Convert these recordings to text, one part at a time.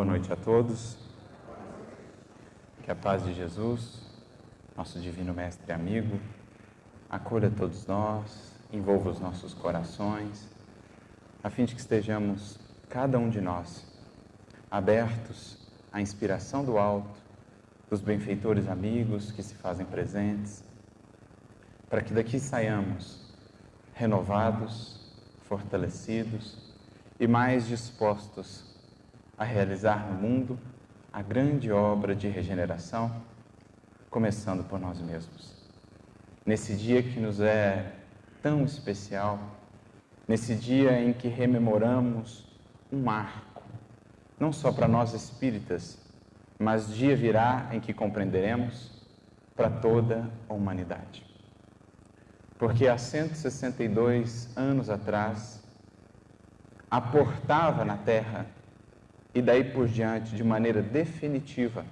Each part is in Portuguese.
Boa noite a todos. Que a paz de Jesus, nosso divino mestre e amigo, acolha todos nós, envolva os nossos corações, a fim de que estejamos, cada um de nós, abertos à inspiração do alto, dos benfeitores amigos que se fazem presentes, para que daqui saiamos renovados, fortalecidos e mais dispostos a realizar no mundo a grande obra de regeneração, começando por nós mesmos. Nesse dia que nos é tão especial, nesse dia em que rememoramos um marco, não só para nós espíritas, mas dia virá em que compreenderemos para toda a humanidade. Porque há 162 anos atrás, aportava na Terra, e daí por diante, de maneira definitiva,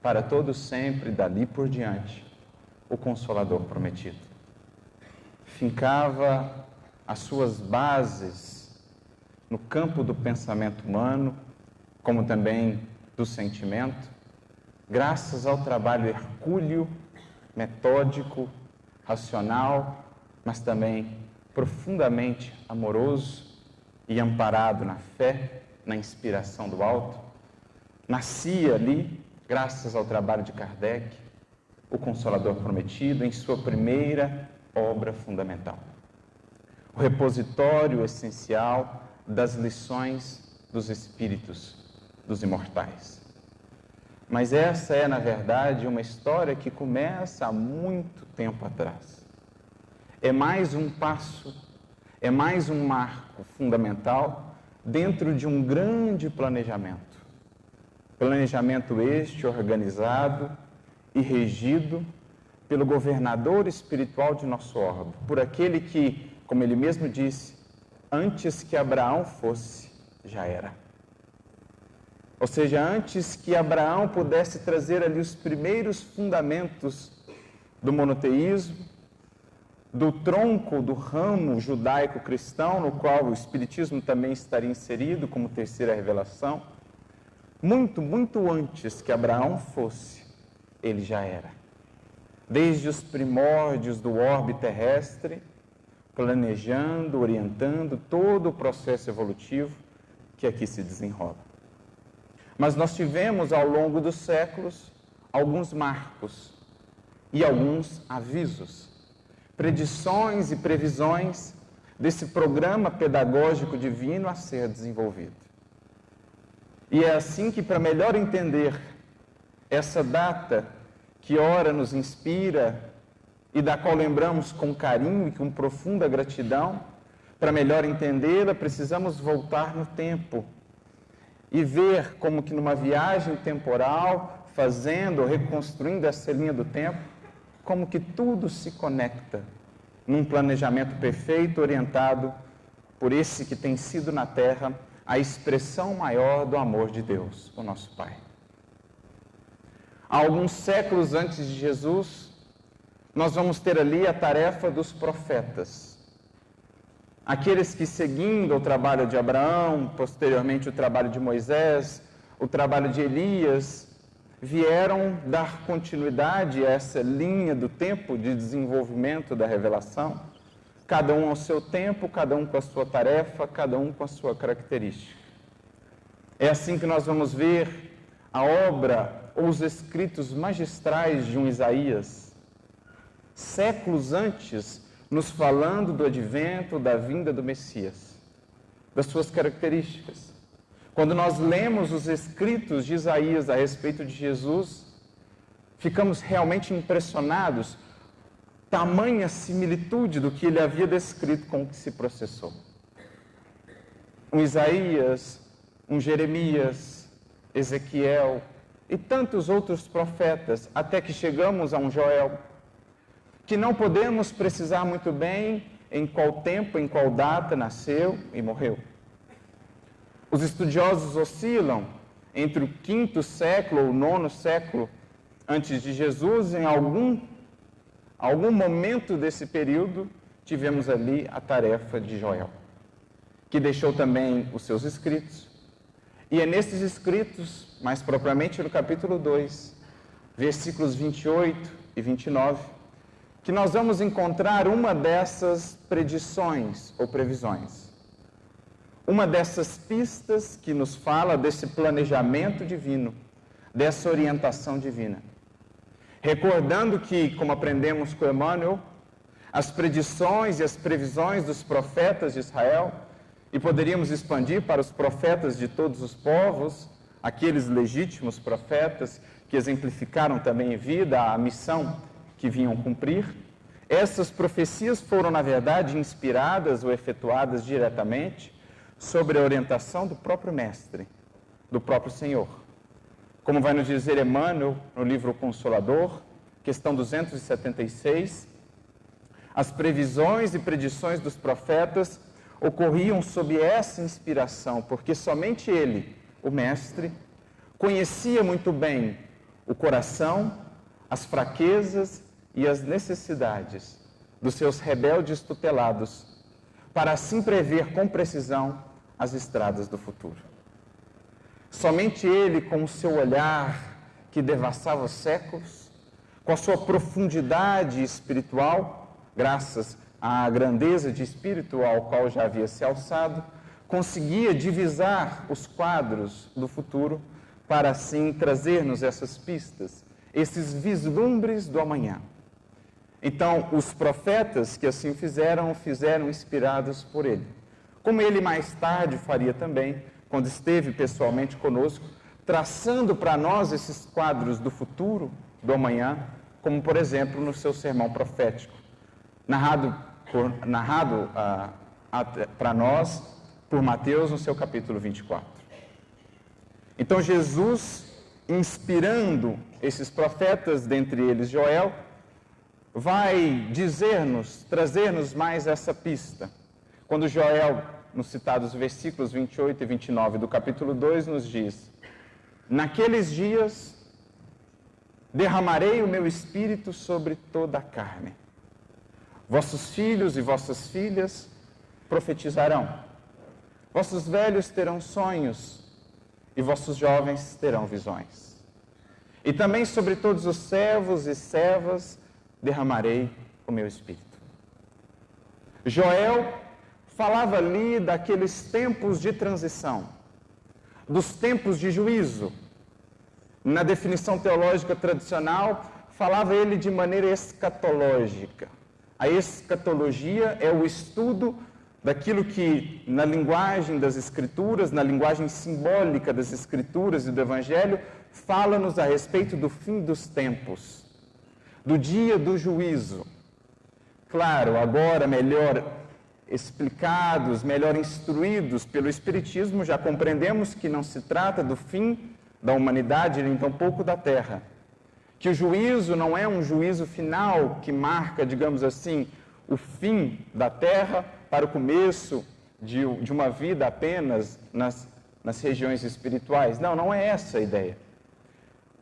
para todos sempre, dali por diante, o Consolador prometido. Fincava as suas bases no campo do pensamento humano, como também do sentimento, graças ao trabalho hercúleo, metódico, racional, mas também profundamente amoroso e amparado na fé, na inspiração do alto, nascia ali, graças ao trabalho de Kardec, o Consolador prometido em sua primeira obra fundamental. O repositório essencial das lições dos espíritos, dos imortais. Mas essa é, na verdade, uma história que começa há muito tempo atrás. É mais um passo, é mais um marco fundamental dentro de um grande planejamento. Planejamento este organizado e regido pelo governador espiritual de nosso orbe, por aquele que, como ele mesmo disse, antes que Abraão fosse, já era. Ou seja, antes que Abraão pudesse trazer ali os primeiros fundamentos do monoteísmo, do tronco, do ramo judaico-cristão, no qual o Espiritismo também estaria inserido como terceira revelação, muito, muito antes que Abraão fosse, ele já era. Desde os primórdios do orbe terrestre, planejando, orientando todo o processo evolutivo que aqui se desenrola. Mas nós tivemos, ao longo dos séculos, alguns marcos e alguns avisos, predições e previsões desse programa pedagógico divino a ser desenvolvido. E é assim que, para melhor entender essa data que ora nos inspira e da qual lembramos com carinho e com profunda gratidão, para melhor entendê-la, precisamos voltar no tempo e ver como que numa viagem temporal, fazendo, reconstruindo essa linha do tempo, como que tudo se conecta num planejamento perfeito, orientado por esse que tem sido na Terra a expressão maior do amor de Deus, o nosso Pai. Há alguns séculos antes de Jesus, nós vamos ter ali a tarefa dos profetas. Aqueles que, seguindo o trabalho de Abraão, posteriormente o trabalho de Moisés, o trabalho de Elias, vieram dar continuidade a essa linha do tempo de desenvolvimento da revelação, cada um ao seu tempo, cada um com a sua tarefa, cada um com a sua característica. É assim que nós vamos ver a obra ou os escritos magistrais de um Isaías, séculos antes, nos falando do advento, da vinda do Messias, das suas características. Quando nós lemos os escritos de Isaías a respeito de Jesus, ficamos realmente impressionados, tamanha similitude do que ele havia descrito com o que se processou. Um Isaías, um Jeremias, Ezequiel e tantos outros profetas, até que chegamos a um Joel, que não podemos precisar muito bem em qual tempo, em qual data nasceu e morreu. Os estudiosos oscilam entre o 5º século ou 9º século antes de Jesus. Em algum momento desse período, tivemos ali a tarefa de Joel, que deixou também os seus escritos E é nesses escritos, mais propriamente no capítulo 2, versículos 28 e 29, que nós vamos encontrar uma dessas predições ou previsões. Uma dessas pistas que nos fala desse planejamento divino, dessa orientação divina. Recordando que, como aprendemos com Emmanuel, as predições e as previsões dos profetas de Israel, e poderíamos expandir para os profetas de todos os povos, aqueles legítimos profetas que exemplificaram também em vida a missão que vinham cumprir, essas profecias foram, na verdade, inspiradas ou efetuadas diretamente sobre a orientação do próprio Mestre, do próprio Senhor. Como vai nos dizer Emmanuel no livro Consolador, questão 276, as previsões e predições dos profetas ocorriam sob essa inspiração, porque somente ele, o Mestre, conhecia muito bem o coração, as fraquezas e as necessidades dos seus rebeldes tutelados, para assim prever com precisão as estradas do futuro. Somente ele, com o seu olhar que devassava os séculos, com a sua profundidade espiritual, graças à grandeza de espírito ao qual já havia se alçado, conseguia divisar os quadros do futuro para assim trazer-nos essas pistas, esses vislumbres do amanhã. Então, os profetas que assim fizeram inspirados por ele. Como ele mais tarde faria também, quando esteve pessoalmente conosco, traçando para nós esses quadros do futuro, do amanhã, como, por exemplo, no seu sermão profético, narrado para nós por Mateus no seu capítulo 24. Então, Jesus, inspirando esses profetas, dentre eles Joel, vai dizer-nos, trazer-nos mais essa pista. Quando Joel, nos citados versículos 28 e 29 do capítulo 2, nos diz: naqueles dias derramarei o meu espírito sobre toda a carne. Vossos filhos e vossas filhas profetizarão. Vossos velhos terão sonhos e vossos jovens terão visões. E também sobre todos os servos e servas derramarei o meu espírito. Joel falava ali daqueles tempos de transição, dos tempos de juízo. Na definição teológica tradicional, falava ele de maneira escatológica. A escatologia é o estudo daquilo que, na linguagem das Escrituras, na linguagem simbólica das Escrituras e do Evangelho, fala-nos a respeito do fim dos tempos, do dia do juízo. Claro, agora melhor explicados, melhor instruídos pelo Espiritismo, já compreendemos que não se trata do fim da humanidade, nem tampouco da Terra. Que o juízo não é um juízo final que marca, digamos assim, o fim da Terra para o começo de uma vida apenas nas regiões espirituais. Não, não é essa a ideia.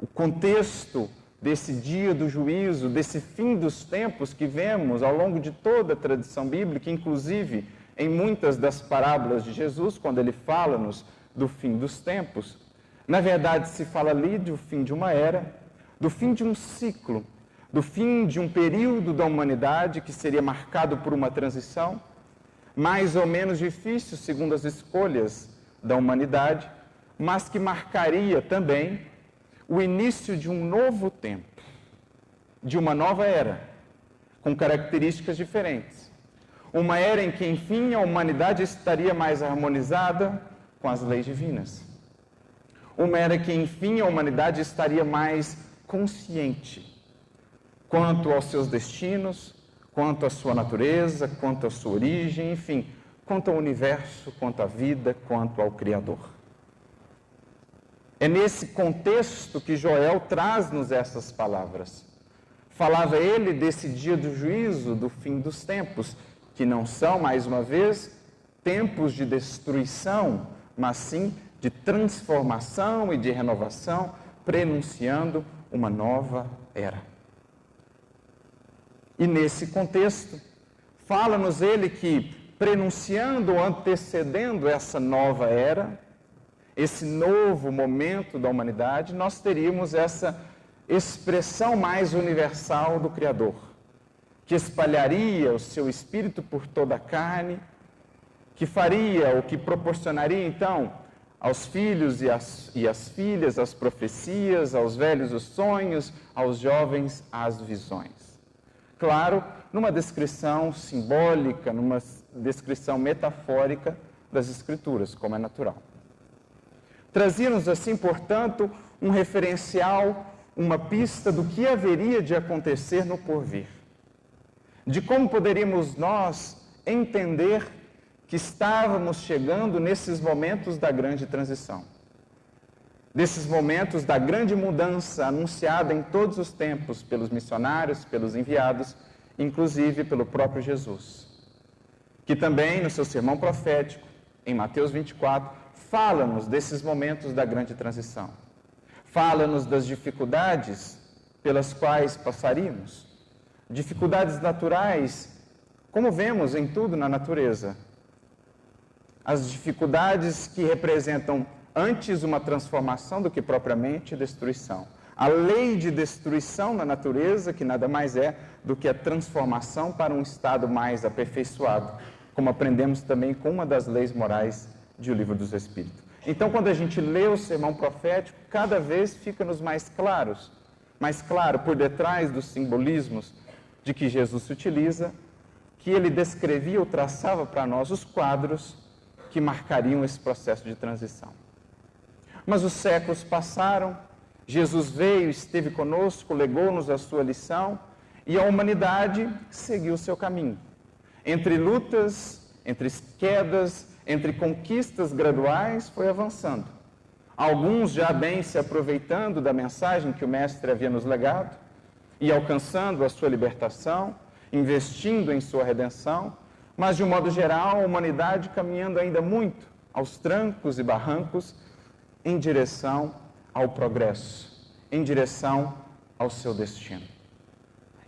O contexto desse dia do juízo, desse fim dos tempos que vemos ao longo de toda a tradição bíblica, inclusive em muitas das parábolas de Jesus, quando ele fala-nos do fim dos tempos, na verdade se fala ali do fim de uma era, do fim de um ciclo, do fim de um período da humanidade que seria marcado por uma transição, mais ou menos difícil segundo as escolhas da humanidade, mas que marcaria também o início de um novo tempo, de uma nova era, com características diferentes. Uma era em que, enfim, a humanidade estaria mais harmonizada com as leis divinas. Uma era em que, enfim, a humanidade estaria mais consciente quanto aos seus destinos, quanto à sua natureza, quanto à sua origem, enfim, quanto ao universo, quanto à vida, quanto ao Criador. É nesse contexto que Joel traz-nos essas palavras. Falava ele desse dia do juízo, do fim dos tempos, que não são, mais uma vez, tempos de destruição, mas sim de transformação e de renovação, prenunciando uma nova era. E nesse contexto, fala-nos ele que, prenunciando ou antecedendo essa nova era, esse novo momento da humanidade, nós teríamos essa expressão mais universal do Criador, que espalharia o seu Espírito por toda a carne, que faria, ou que proporcionaria, então, aos filhos e às filhas as profecias, aos velhos os sonhos, aos jovens as visões. Claro, numa descrição simbólica, numa descrição metafórica das Escrituras, como é natural. Trazia-nos assim, portanto, um referencial, uma pista do que haveria de acontecer no porvir. De como poderíamos nós entender que estávamos chegando nesses momentos da grande transição. Desses momentos da grande mudança anunciada em todos os tempos pelos missionários, pelos enviados, inclusive pelo próprio Jesus. Que também, no seu sermão profético, em Mateus 24, fala-nos desses momentos da grande transição. Fala-nos das dificuldades pelas quais passaríamos. Dificuldades naturais, como vemos em tudo na natureza. As dificuldades que representam antes uma transformação do que propriamente destruição. A lei de destruição na natureza, que nada mais é do que a transformação para um estado mais aperfeiçoado, como aprendemos também com uma das leis morais de O Livro dos Espíritos. Então, quando a gente lê o sermão profético, cada vez fica-nos mais claro, por detrás dos simbolismos de que Jesus se utiliza, que ele descrevia ou traçava para nós os quadros que marcariam esse processo de transição. Mas os séculos passaram, Jesus veio, esteve conosco, legou-nos a sua lição, e a humanidade seguiu o seu caminho. Entre lutas, entre quedas, entre conquistas graduais, foi avançando. Alguns já bem se aproveitando da mensagem que o Mestre havia nos legado, e alcançando a sua libertação, investindo em sua redenção, mas, de um modo geral, a humanidade caminhando ainda muito aos trancos e barrancos em direção ao progresso, em direção ao seu destino.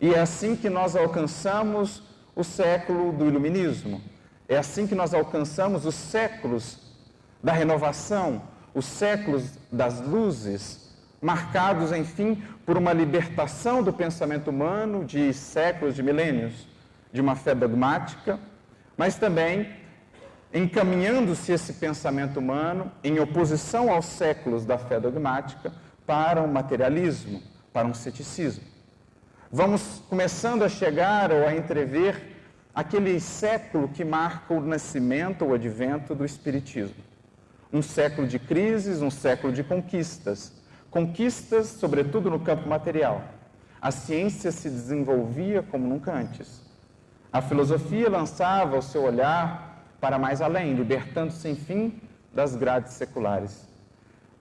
E é assim que nós alcançamos o século do Iluminismo. É assim que nós alcançamos os séculos da renovação, os séculos das luzes, marcados, enfim, por uma libertação do pensamento humano de séculos, de milênios, de uma fé dogmática, mas também encaminhando-se esse pensamento humano em oposição aos séculos da fé dogmática para um materialismo, para um ceticismo. Vamos começando a chegar ou a entrever aquele século que marca o nascimento ou o advento do Espiritismo. Um século de crises, um século de conquistas. Conquistas, sobretudo no campo material. A ciência se desenvolvia como nunca antes. A filosofia lançava o seu olhar para mais além, libertando-se, enfim, das grades seculares.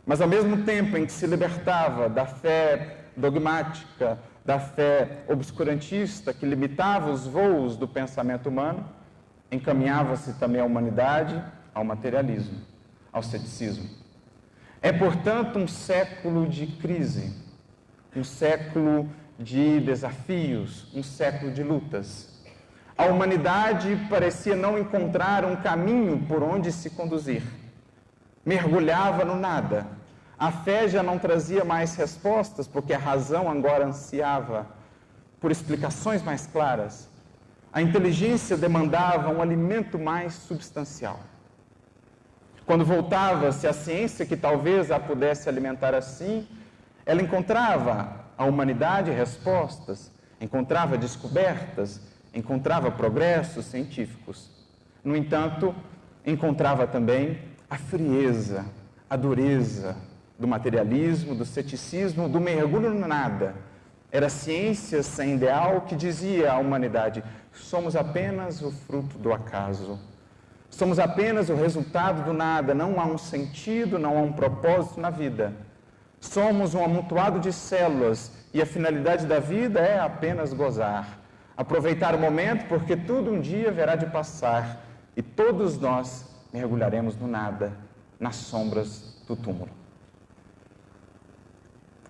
Mas, ao mesmo tempo em que se libertava da fé dogmática, da fé obscurantista, que limitava os voos do pensamento humano, encaminhava-se também a humanidade ao materialismo, ao ceticismo. É, portanto, um século de crise, um século de desafios, um século de lutas. A humanidade parecia não encontrar um caminho por onde se conduzir. Mergulhava no nada. A fé já não trazia mais respostas, porque a razão agora ansiava por explicações mais claras. A inteligência demandava um alimento mais substancial. Quando voltava-se à ciência, que talvez a pudesse alimentar assim, ela encontrava a humanidade respostas, encontrava descobertas, encontrava progressos científicos. No entanto, encontrava também a frieza, a dureza do materialismo, do ceticismo, do mergulho no nada. Era a ciência sem ideal que dizia à humanidade: somos apenas o fruto do acaso. Somos apenas o resultado do nada, não há um sentido, não há um propósito na vida. Somos um amontoado de células e a finalidade da vida é apenas gozar. Aproveitar o momento, porque tudo um dia haverá de passar e todos nós mergulharemos no nada, nas sombras do túmulo.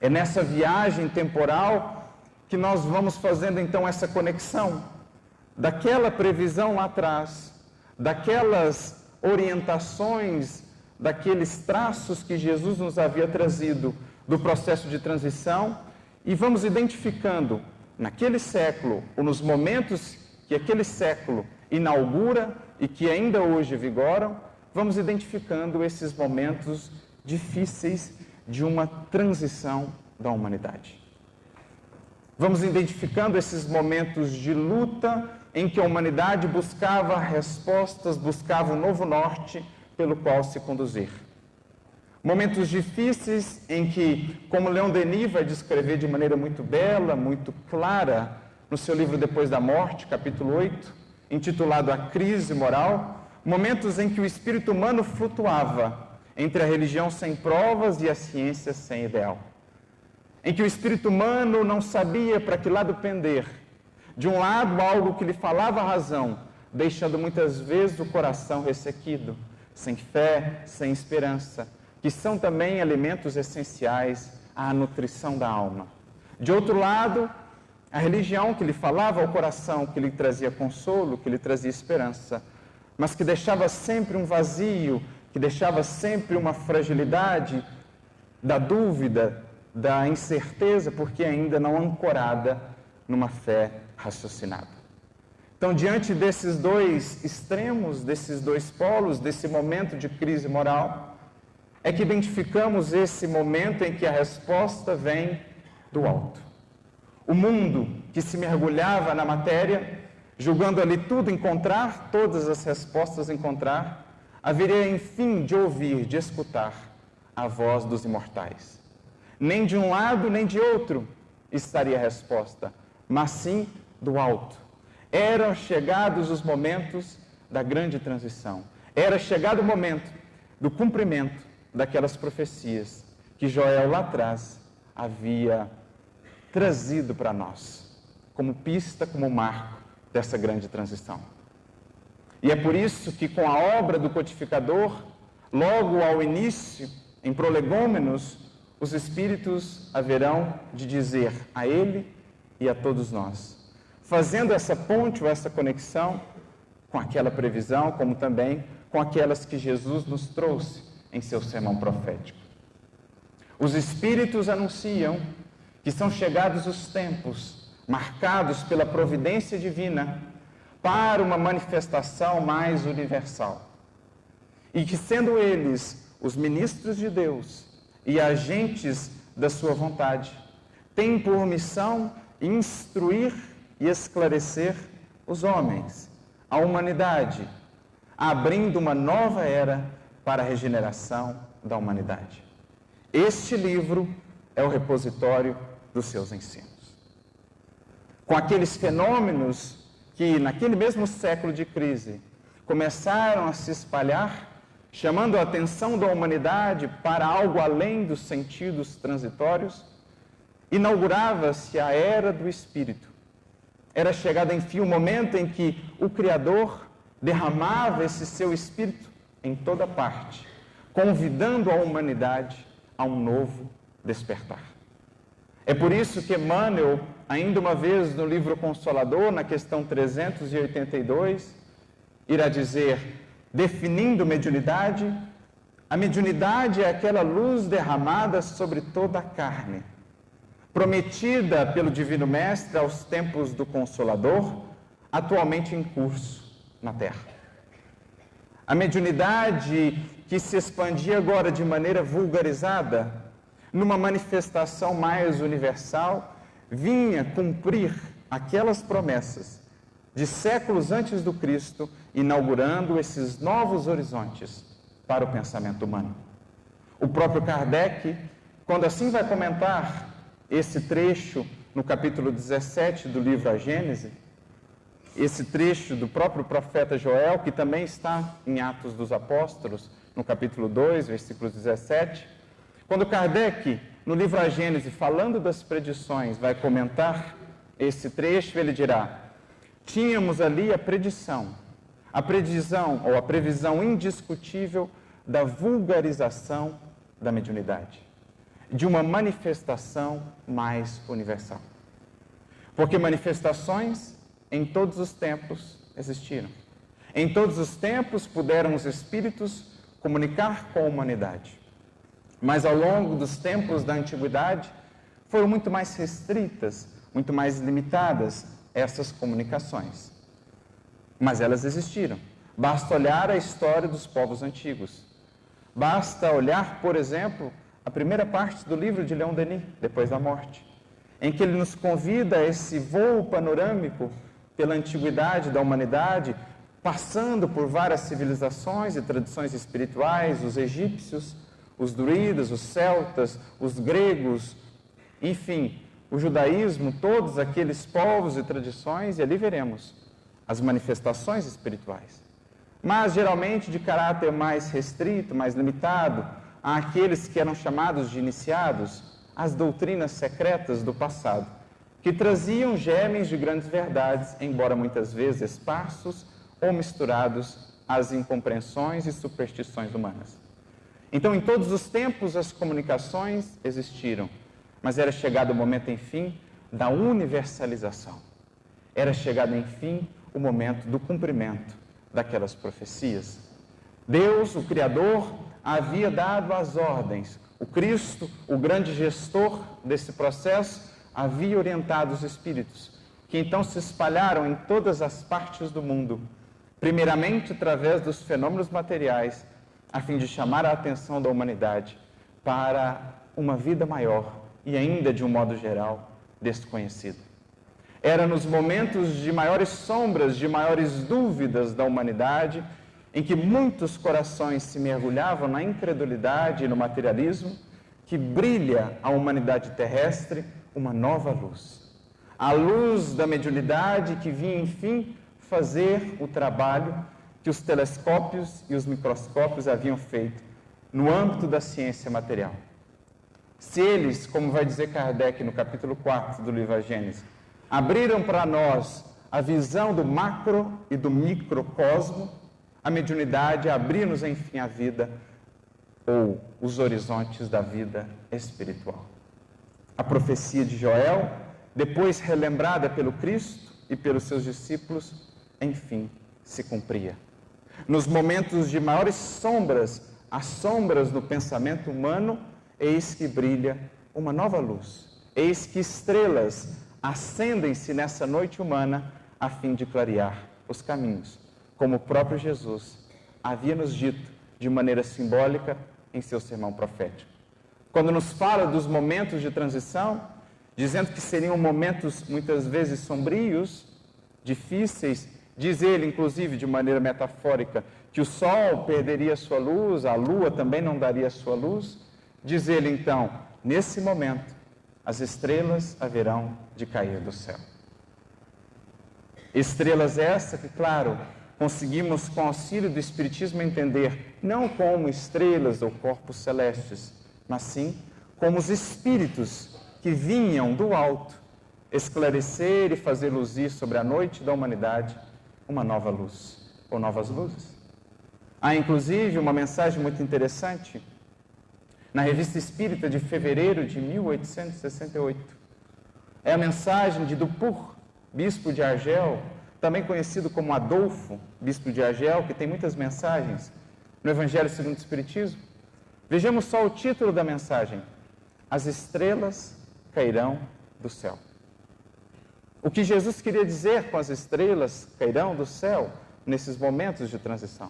É nessa viagem temporal que nós vamos fazendo então essa conexão daquela previsão lá atrás, daquelas orientações daqueles traços que Jesus nos havia trazido do processo de transição e vamos identificando naquele século, ou nos momentos que aquele século inaugura e que ainda hoje vigoram, vamos identificando esses momentos difíceis de uma transição da humanidade. Vamos identificando esses momentos de luta em que a humanidade buscava respostas, buscava um novo norte pelo qual se conduzir. Momentos difíceis em que, como Leon Denis vai descrever de maneira muito bela, muito clara, no seu livro Depois da Morte, capítulo 8, intitulado A Crise Moral, momentos em que o espírito humano flutuava entre a religião sem provas e a ciência sem ideal. Em que o espírito humano não sabia para que lado pender. De um lado, algo que lhe falava a razão, deixando muitas vezes o coração ressequido, sem fé, sem esperança, que são também alimentos essenciais à nutrição da alma. De outro lado, a religião que lhe falava ao coração, que lhe trazia consolo, que lhe trazia esperança, mas que deixava sempre um vazio, que deixava sempre uma fragilidade da dúvida, da incerteza, porque ainda não ancorada numa fé raciocinada. Então, diante desses dois extremos, desses dois polos, desse momento de crise moral, é que identificamos esse momento em que a resposta vem do alto. O mundo que se mergulhava na matéria, julgando ali tudo encontrar, todas as respostas encontrar, haveria enfim de ouvir, de escutar a voz dos imortais. Nem de um lado, nem de outro estaria a resposta, mas sim do alto. Eram chegados os momentos da grande transição. Era chegado o momento do cumprimento daquelas profecias que Joel lá atrás havia trazido para nós, como pista, como marco dessa grande transição. E é por isso que com a obra do codificador, logo ao início, em Prolegômenos, os Espíritos haverão de dizer a ele e a todos nós, fazendo essa ponte ou essa conexão com aquela previsão, como também com aquelas que Jesus nos trouxe em seu sermão profético. Os Espíritos anunciam que são chegados os tempos marcados pela providência divina para uma manifestação mais universal. E que, sendo eles os ministros de Deus e agentes da sua vontade, têm por missão instruir e esclarecer os homens, a humanidade, abrindo uma nova era para a regeneração da humanidade. Este livro é o repositório dos seus ensinos. Com aqueles fenômenos que, naquele mesmo século de crise, começaram a se espalhar, chamando a atenção da humanidade para algo além dos sentidos transitórios, inaugurava-se a era do Espírito. Era chegado, enfim, o momento em que o Criador derramava esse seu Espírito em toda parte, convidando a humanidade a um novo despertar. É por isso que Emmanuel, ainda uma vez no livro Consolador, na questão 382, irá dizer, definindo mediunidade, a mediunidade é aquela luz derramada sobre toda a carne, prometida pelo Divino Mestre aos tempos do Consolador, atualmente em curso na Terra. A mediunidade que se expandia agora de maneira vulgarizada, numa manifestação mais universal, vinha cumprir aquelas promessas de séculos antes do Cristo, inaugurando esses novos horizontes para o pensamento humano. O próprio Kardec, quando assim vai comentar esse trecho no capítulo 17 do livro A Gênese, esse trecho do próprio profeta Joel, que também está em Atos dos Apóstolos, no capítulo 2, versículo 17, quando Kardec, no livro A Gênese, falando das predições, vai comentar esse trecho, ele dirá, tínhamos ali a previsão ou a previsão indiscutível da vulgarização da mediunidade, de uma manifestação mais universal. Porque manifestações em todos os tempos existiram. Em todos os tempos puderam os espíritos comunicar com a humanidade. Mas ao longo dos tempos da antiguidade, foram muito mais restritas, muito mais limitadas essas comunicações. Mas elas existiram. Basta olhar a história dos povos antigos. Basta olhar, por exemplo, a primeira parte do livro de Leon Denis, Depois da Morte, em que ele nos convida a esse voo panorâmico pela antiguidade da humanidade, passando por várias civilizações e tradições espirituais, os egípcios, os druidas, os celtas, os gregos, enfim, o judaísmo, todos aqueles povos e tradições, e ali veremos as manifestações espirituais. Mas geralmente de caráter mais restrito, mais limitado, àqueles que eram chamados de iniciados, as doutrinas secretas do passado, que traziam germes de grandes verdades, embora muitas vezes esparsos ou misturados às incompreensões e superstições humanas. Então, em todos os tempos, as comunicações existiram, mas era chegado o momento, enfim, da universalização. Era chegado, enfim, o momento do cumprimento daquelas profecias. Deus, o Criador, havia dado as ordens. O Cristo, o grande gestor desse processo, havia orientado os espíritos, que então se espalharam em todas as partes do mundo, primeiramente através dos fenômenos materiais, a fim de chamar a atenção da humanidade para uma vida maior e ainda, de um modo geral, desconhecida. Era nos momentos de maiores sombras, de maiores dúvidas da humanidade, em que muitos corações se mergulhavam na incredulidade e no materialismo, que brilha a humanidade terrestre uma nova luz. A luz da mediunidade que vinha, enfim, fazer o trabalho que os telescópios e os microscópios haviam feito no âmbito da ciência material. Se eles, como vai dizer Kardec no capítulo 4 do livro A Gênese, abriram para nós a visão do macro e do microcosmo, a mediunidade abrir-nos, enfim, a vida ou os horizontes da vida espiritual. A profecia de Joel, depois relembrada pelo Cristo e pelos seus discípulos, enfim, se cumpria. Nos momentos de maiores sombras, as sombras do pensamento humano, eis que brilha uma nova luz. Eis que estrelas acendem-se nessa noite humana a fim de clarear os caminhos, como o próprio Jesus havia nos dito de maneira simbólica em seu sermão profético. Quando nos fala dos momentos de transição, dizendo que seriam momentos muitas vezes sombrios, difíceis, diz ele, inclusive, de maneira metafórica, que o sol perderia sua luz, a lua também não daria sua luz. Diz ele, então, nesse momento, as estrelas haverão de cair do céu. Estrelas essas que, claro, conseguimos, com auxílio do Espiritismo, entender não como estrelas ou corpos celestes, mas sim como os espíritos que vinham do alto esclarecer e fazer luzir sobre a noite da humanidade uma nova luz, ou novas luzes. Há, inclusive, uma mensagem muito interessante na Revista Espírita de fevereiro de 1868. É a mensagem de Dupuy, bispo de Argel, também conhecido como Adolfo, bispo de Argel, que tem muitas mensagens no Evangelho segundo o Espiritismo. Vejamos só o título da mensagem: As estrelas cairão do céu. O que Jesus queria dizer com as estrelas cairão do céu nesses momentos de transição?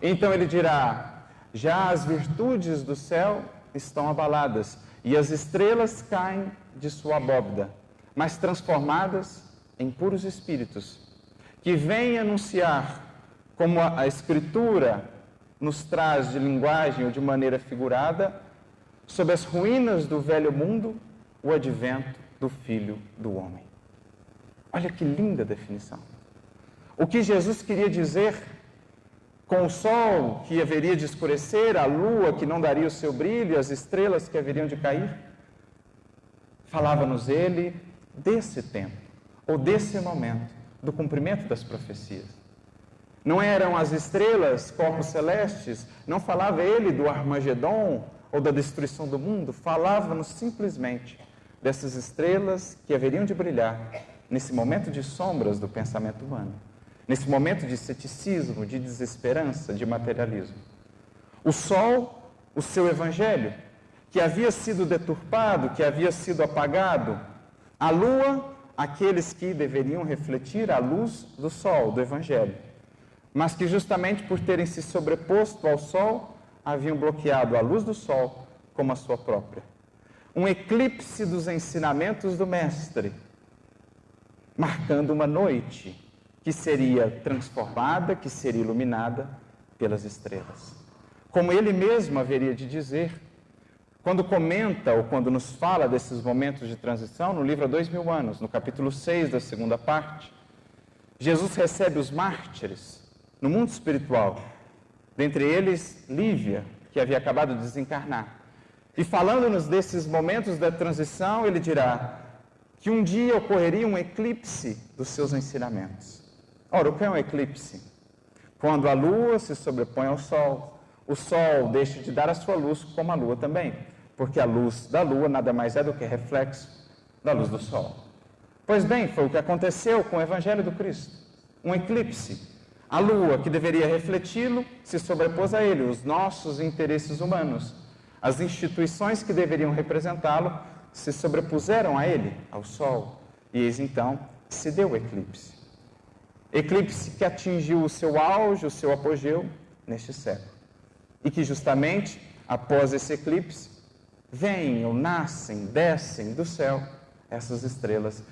Então ele dirá: já as virtudes do céu estão abaladas e as estrelas caem de sua abóbada, mas transformadas em puros espíritos, que vêm anunciar, como a Escritura nos traz de linguagem ou de maneira figurada, sob as ruínas do velho mundo, o advento do Filho do Homem. Olha que linda definição. O que Jesus queria dizer com o sol que haveria de escurecer, a lua que não daria o seu brilho, as estrelas que haveriam de cair? Falava-nos ele desse tempo, ou desse momento, do cumprimento das profecias. Não eram as estrelas, corpos celestes, não falava ele do Armagedon ou da destruição do mundo, falava-nos simplesmente dessas estrelas que haveriam de brilhar nesse momento de sombras do pensamento humano, nesse momento de ceticismo, de desesperança, de materialismo. O sol, o seu evangelho, que havia sido deturpado, que havia sido apagado. A lua, aqueles que deveriam refletir a luz do sol, do evangelho, mas que justamente por terem se sobreposto ao sol, haviam bloqueado a luz do sol como a sua própria. Um eclipse dos ensinamentos do Mestre, marcando uma noite que seria transformada, que seria iluminada pelas estrelas. Como ele mesmo haveria de dizer, quando comenta ou quando nos fala desses momentos de transição, no livro Há 2000 anos, no capítulo 6 da segunda parte, Jesus recebe os mártires no mundo espiritual, dentre eles Lívia, que havia acabado de desencarnar. E falando-nos desses momentos da transição, ele dirá que um dia ocorreria um eclipse dos seus ensinamentos. Ora, o que é um eclipse? Quando a lua se sobrepõe ao sol, o sol deixa de dar a sua luz, como a lua também, porque a luz da lua nada mais é do que reflexo da luz do sol. Pois bem, foi o que aconteceu com o Evangelho do Cristo, um eclipse. A lua, que deveria refleti-lo, se sobrepôs a ele, os nossos interesses humanos. As instituições que deveriam representá-lo se sobrepuseram a ele, ao sol, e eis então se deu o eclipse. Eclipse que atingiu o seu auge, o seu apogeu, neste século. E que justamente, após esse eclipse, vêm ou nascem, descem do céu essas estrelas,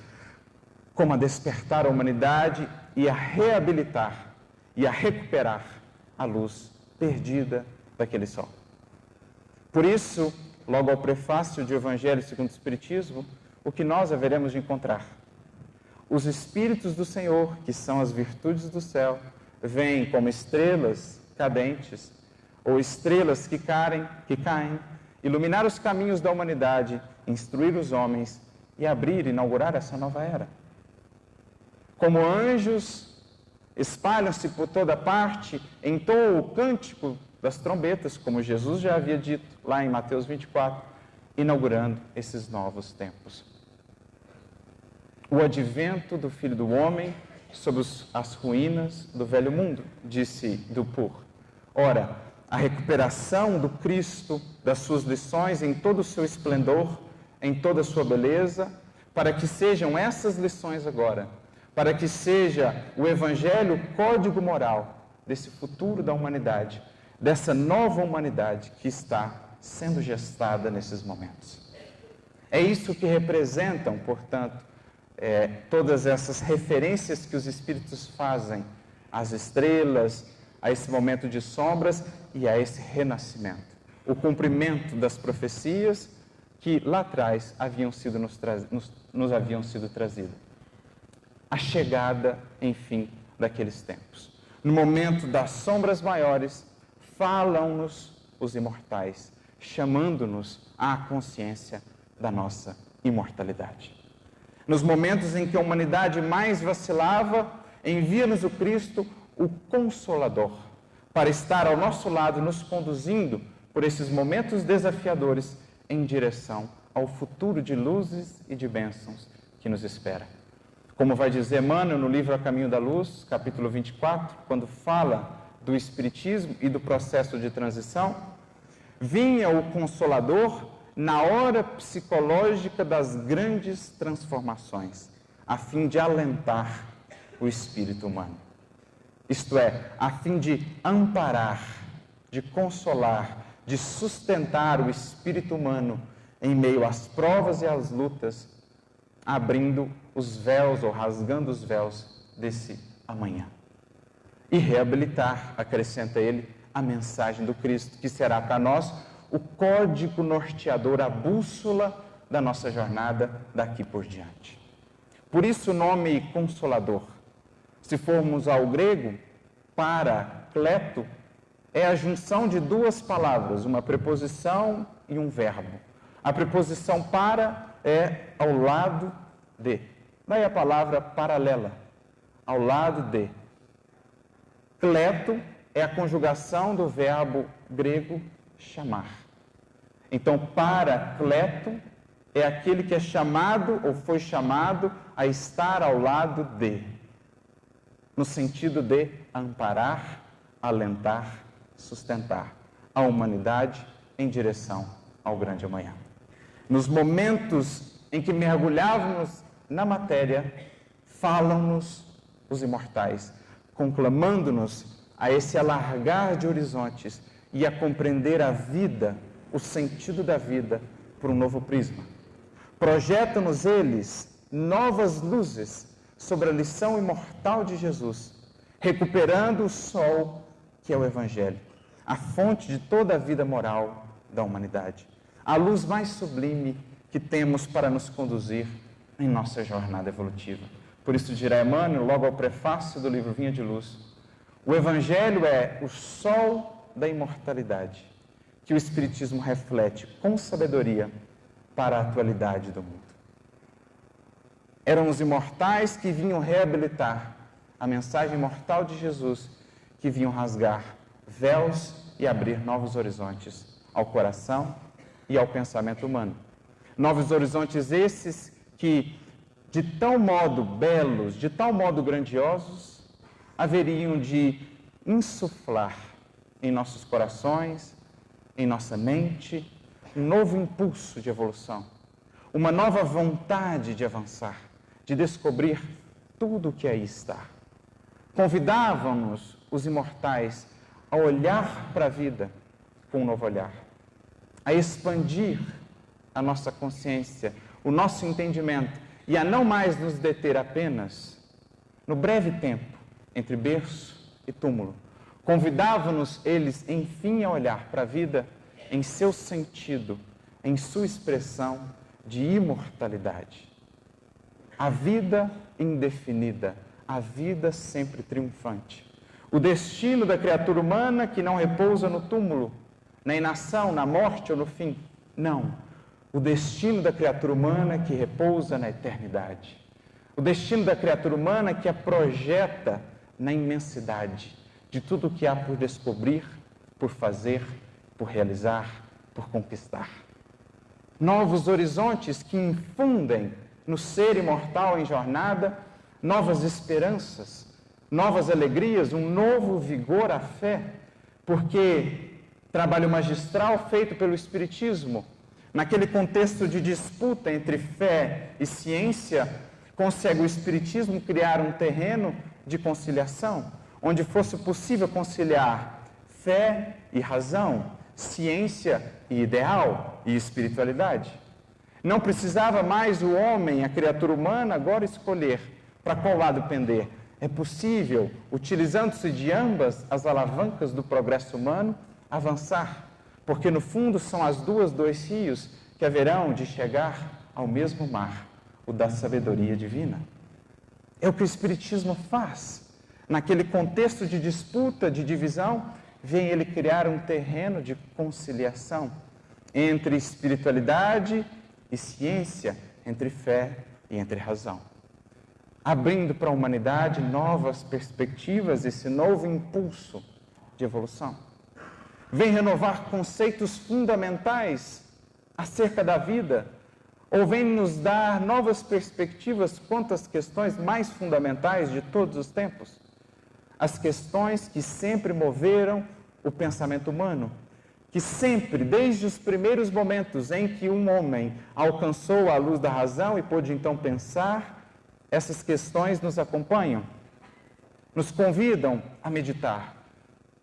como a despertar a humanidade e a reabilitar e a recuperar a luz perdida daquele sol. Por isso, logo ao prefácio de Evangelho segundo o Espiritismo, o que nós haveremos de encontrar? Os Espíritos do Senhor, que são as virtudes do céu, vêm como estrelas cadentes, ou estrelas que caem, iluminar os caminhos da humanidade, instruir os homens e inaugurar essa nova era. Como anjos, espalham-se por toda parte, entoam o cântico das trombetas, como Jesus já havia dito lá em Mateus 24, inaugurando esses novos tempos. O advento do Filho do Homem sobre as ruínas do velho mundo, disse Dufour. Ora, a recuperação do Cristo, das suas lições em todo o seu esplendor, em toda a sua beleza, para que sejam essas lições agora, para que seja o Evangelho o código moral desse futuro da humanidade, dessa nova humanidade que está sendo gestada nesses momentos. É isso que representam, portanto, todas essas referências que os Espíritos fazem às estrelas, a esse momento de sombras e a esse renascimento. O cumprimento das profecias que lá atrás nos haviam sido trazidas. A chegada, enfim, daqueles tempos. No momento das sombras maiores, falam-nos os imortais, chamando-nos à consciência da nossa imortalidade. Nos momentos em que a humanidade mais vacilava, envia-nos o Cristo, o Consolador, para estar ao nosso lado, nos conduzindo por esses momentos desafiadores em direção ao futuro de luzes e de bênçãos que nos espera. Como vai dizer Emmanuel no livro A Caminho da Luz, capítulo 24, quando fala do Espiritismo e do processo de transição, vinha o Consolador na hora psicológica das grandes transformações, a fim de alentar o espírito humano. Isto é, a fim de amparar, de consolar, de sustentar o espírito humano em meio às provas e às lutas, abrindo os véus ou rasgando os véus desse amanhã. E reabilitar, acrescenta ele, a mensagem do Cristo, que será para nós o código norteador, a bússola da nossa jornada daqui por diante. Por isso o nome Consolador. Se formos ao grego, Parakleto é a junção de duas palavras, uma preposição e um verbo. A preposição para é ao lado de. Daí a palavra paralela, ao lado de. Kleto é a conjugação do verbo grego chamar. Então, Parakleto é aquele que é chamado ou foi chamado a estar ao lado de, no sentido de amparar, alentar, sustentar, a humanidade em direção ao grande amanhã. Nos momentos em que mergulhávamos na matéria, falam-nos os imortais, conclamando-nos a esse alargar de horizontes e a compreender a vida, o sentido da vida, por um novo prisma. Projetam-nos eles novas luzes sobre a lição imortal de Jesus, recuperando o sol que é o Evangelho, a fonte de toda a vida moral da humanidade, a luz mais sublime que temos para nos conduzir em nossa jornada evolutiva. Por isso dirá Emmanuel, logo ao prefácio do livro Vinha de Luz, o Evangelho é o sol da imortalidade, que o Espiritismo reflete com sabedoria para a atualidade do mundo. Eram os imortais que vinham reabilitar a mensagem imortal de Jesus, que vinham rasgar véus e abrir novos horizontes ao coração e ao pensamento humano. Novos horizontes esses que, de tal modo belos, de tal modo grandiosos, haveriam de insuflar em nossos corações, em nossa mente, um novo impulso de evolução, uma nova vontade de avançar, de descobrir tudo o que aí está. Convidavam-nos os imortais a olhar para a vida com um novo olhar, a expandir a nossa consciência, o nosso entendimento, e a não mais nos deter apenas no breve tempo entre berço e túmulo. Convidavam-nos eles, enfim, a olhar para a vida em seu sentido, em sua expressão de imortalidade. A vida indefinida, a vida sempre triunfante. O destino da criatura humana que não repousa no túmulo, na inação, na morte ou no fim. Não. O destino da criatura humana que repousa na eternidade. O destino da criatura humana que a projeta na imensidade de tudo o que há por descobrir, por fazer, por realizar, por conquistar. Novos horizontes que infundem no ser imortal em jornada novas esperanças, novas alegrias, um novo vigor à fé, porque trabalho magistral feito pelo Espiritismo, naquele contexto de disputa entre fé e ciência, consegue o Espiritismo criar um terreno de conciliação, onde fosse possível conciliar fé e razão, ciência e ideal e espiritualidade. Não precisava mais o homem, a criatura humana, agora escolher para qual lado pender. É possível, utilizando-se de ambas as alavancas do progresso humano, avançar, porque no fundo são as dois rios que haverão de chegar ao mesmo mar, o da sabedoria divina. É o que o Espiritismo faz. Naquele contexto de disputa, de divisão, vem ele criar um terreno de conciliação entre espiritualidade e ciência, entre fé e entre razão, abrindo para a humanidade novas perspectivas, esse novo impulso de evolução. Vem renovar conceitos fundamentais acerca da vida, ou vem nos dar novas perspectivas quanto às questões mais fundamentais de todos os tempos, as questões que sempre moveram o pensamento humano, que sempre, desde os primeiros momentos em que um homem alcançou a luz da razão e pôde então pensar, essas questões nos acompanham, nos convidam a meditar.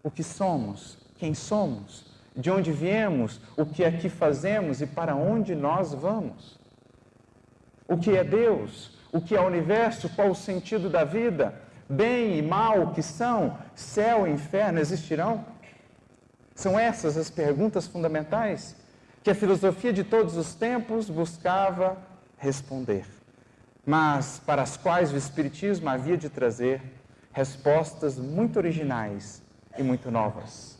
O que somos? Quem somos? De onde viemos? O que aqui fazemos e para onde nós vamos? O que é Deus? O que é o universo? Qual o sentido da vida? Bem e mal, o que são? Céu e inferno existirão? São essas as perguntas fundamentais que a filosofia de todos os tempos buscava responder, mas para as quais o Espiritismo havia de trazer respostas muito originais e muito novas.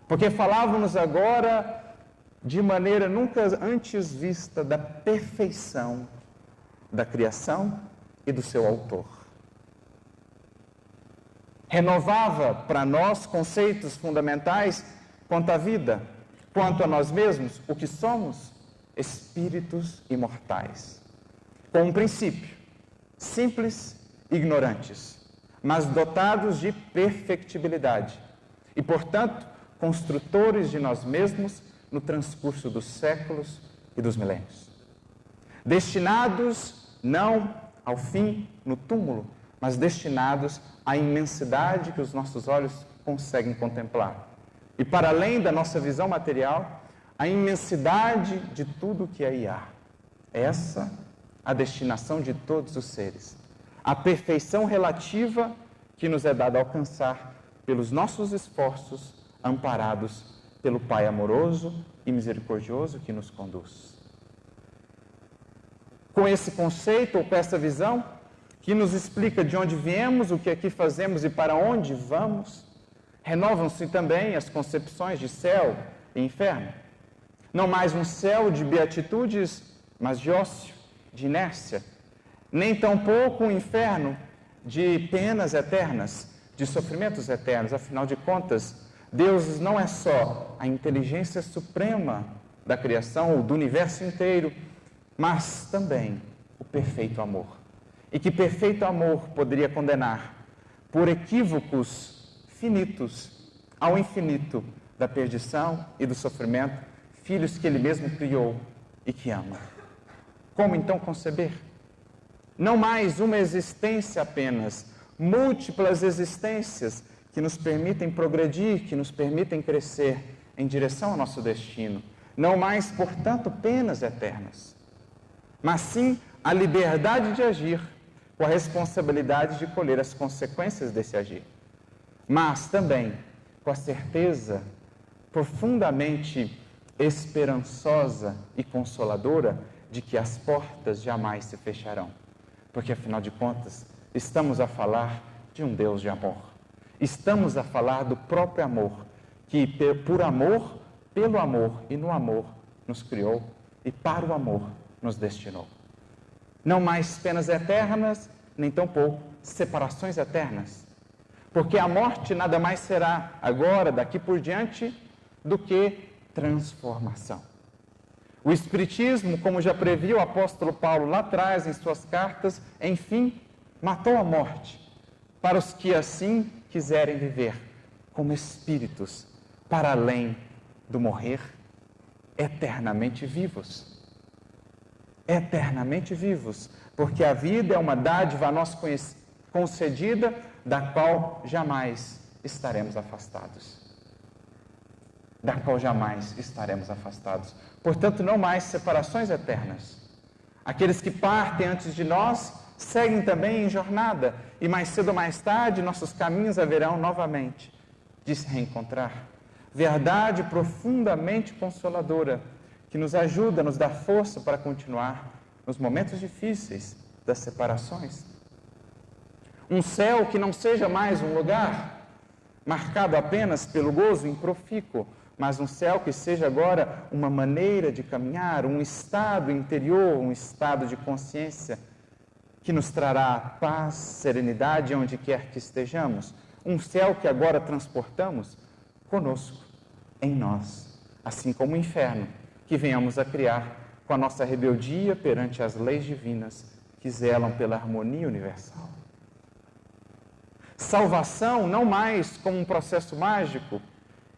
Porque falávamos agora de maneira nunca antes vista da perfeição da criação e do seu autor. Renovava para nós conceitos fundamentais quanto à vida, quanto a nós mesmos, o que somos, espíritos imortais. Com um princípio, simples, ignorantes, mas dotados de perfectibilidade. E, portanto, construtores de nós mesmos no transcurso dos séculos e dos milênios. Destinados não ao fim no túmulo, mas destinados à imensidade que os nossos olhos conseguem contemplar. E para além da nossa visão material, a imensidade de tudo que aí há. Essa a destinação de todos os seres. A perfeição relativa que nos é dada alcançar pelos nossos esforços, amparados pelo Pai amoroso e misericordioso que nos conduz. Com esse conceito, ou com essa visão, que nos explica de onde viemos, o que aqui fazemos e para onde vamos, renovam-se também as concepções de céu e inferno. Não mais um céu de beatitudes, mas de ócio, de inércia. Nem tampouco um inferno de penas eternas, de sofrimentos eternos. Afinal de contas, Deus não é só a inteligência suprema da criação ou do universo inteiro, mas também o perfeito amor. E que perfeito amor poderia condenar, por equívocos finitos, ao infinito da perdição e do sofrimento, filhos que Ele mesmo criou e que ama. Como então conceber? Não mais uma existência apenas, múltiplas existências que nos permitem progredir, que nos permitem crescer em direção ao nosso destino. Não mais, portanto, penas eternas, mas sim a liberdade de agir, com a responsabilidade de colher as consequências desse agir. Mas também com a certeza profundamente esperançosa e consoladora de que as portas jamais se fecharão. Porque, afinal de contas, estamos a falar de um Deus de amor. Estamos a falar do próprio amor, que por amor, pelo amor e no amor nos criou e para o amor nos destinou. Não mais penas eternas, nem tampouco separações eternas. Porque a morte nada mais será agora, daqui por diante, do que transformação. O Espiritismo, como já previu o apóstolo Paulo lá atrás em suas cartas, enfim, matou a morte para os que assim quiserem viver como espíritos para além do morrer, eternamente vivos. Eternamente vivos, porque a vida é uma dádiva a nós concedida, da qual jamais estaremos afastados. Da qual jamais estaremos afastados. Portanto, não mais separações eternas. Aqueles que partem antes de nós seguem também em jornada, e mais cedo ou mais tarde nossos caminhos haverão novamente de se reencontrar. Verdade profundamente consoladora, que nos ajuda, nos dá força para continuar nos momentos difíceis das separações. Um céu que não seja mais um lugar marcado apenas pelo gozo improfícuo, mas um céu que seja agora uma maneira de caminhar, um estado interior, um estado de consciência que nos trará paz, serenidade onde quer que estejamos. Um céu que agora transportamos conosco, em nós, assim como o inferno que venhamos a criar com a nossa rebeldia perante as leis divinas que zelam pela harmonia universal. Salvação não mais como um processo mágico,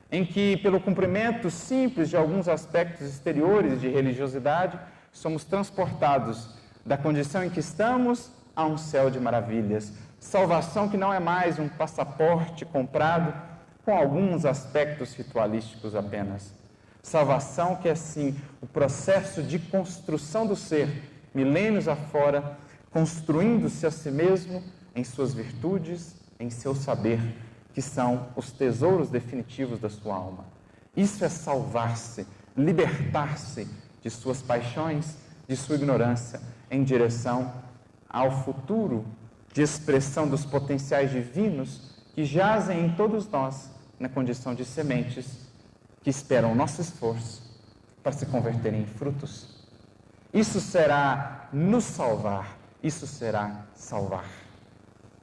em que, pelo cumprimento simples de alguns aspectos exteriores de religiosidade, somos transportados da condição em que estamos a um céu de maravilhas. Salvação que não é mais um passaporte comprado com alguns aspectos ritualísticos apenas. Salvação que é, sim, o processo de construção do ser, milênios afora, construindo-se a si mesmo em suas virtudes, em seu saber, que são os tesouros definitivos da sua alma. Isso é salvar-se, libertar-se de suas paixões, de sua ignorância, em direção ao futuro de expressão dos potenciais divinos que jazem em todos nós, na condição de sementes que esperam o nosso esforço para se converterem em frutos. Isso será nos salvar, isso será salvar.